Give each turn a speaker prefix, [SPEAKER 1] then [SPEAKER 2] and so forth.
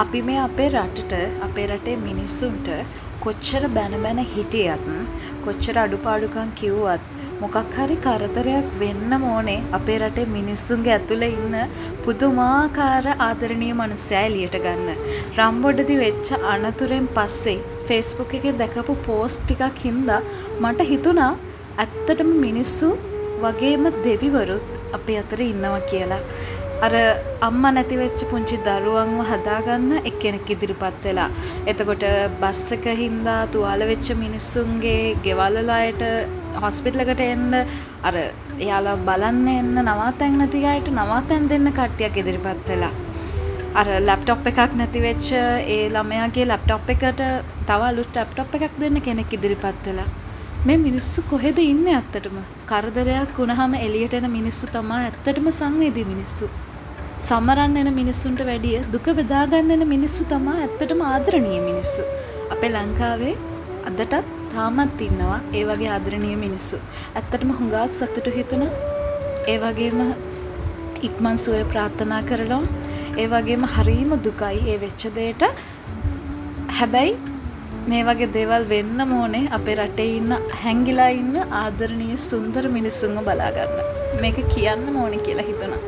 [SPEAKER 1] අපි මේ අපේ රටට අපේ රටේ මිනිස්සුන්ට කොච්චර බැන බැන හිටියත් කොච්චර අඩුපාඩුකම් කිව්වත් මොකක් හරි කරදරයක් වෙන්න ඕනේ අපේ රටේ මිනිස්සුන්ගේ ඇතුලේ ඉන්න පුදුමාකාර ආදරණීය මනුස්සයා එළියට ගන්න. රම්බොඩදී වෙච්ච අනතුරෙන් පස්සේ Facebook එකේ දැකපු පෝස්ට් ටිකක් හින්දා මට හිතුණා ඇත්තටම මිනිස්සු වගේම දෙවිවරුත් අපේ අතරේ ඉන්නවා කියලා. අර අම්මා නැති වෙච්ච පුංචි දරුවන්ව හදාගන්න එක්කෙනෙක් ඉදිරිපත් වෙලා. එතකොට බස් එක හින්දා තුවාල වෙච්ච මිනිස්සුන්ගේ ගෙවල් වල අයට හොස්පිටල් එකට එන්න අර එයාලා බලන්න එන්න නවාතැන් නැති අයට නවාතැන් දෙන්න කට්ටියක් ඉදිරිපත් වෙලා. අර ලැප්ටොප් එකක් නැති වෙච්ච ඒ ළමයාගේ ලැප්ටොප් එකට තව අලුත් ලැප්ටොප් එකක් දෙන්න කෙනෙක් ඉදිරිපත් වෙලා. මේ මිනිස්සු කොහෙද ඉන්නේ ඇත්තටම? කරදරයක් වුණාම එළියට එන මිනිස්සු තමයි ඇත්තටම සංවේදී මිනිස්සු. සමරන්න එන මිනිස්සුන්ට වැඩිය දුක බෙදා ගන්න එන මිනිස්සු තමයි ඇත්තටම ආදරණීය මිනිස්සු. අපේ ලංකාවේ අදටත් තාමත් ඉන්නවා ඒ වගේ ආදරණීය මිනිස්සු. ඇත්තටම හුඟක් සතුටු හිතුණා. ඒ වගේම ඉක්මන් සුවය ප්‍රාර්ථනා කරනවා. ඒ වගේම හරීම දුකයි ඒ වෙච්ච දෙයට. හැබැයි මේ වගේ දේවල් වෙන්න ඕනේ අපේ රටේ ඉන්න හැංගිලා ඉන්න ආදරණීය සුන්දර මිනිස්සුන්ව බලා ගන්න. මේක කියන්න ඕනේ කියලා හිතුණා.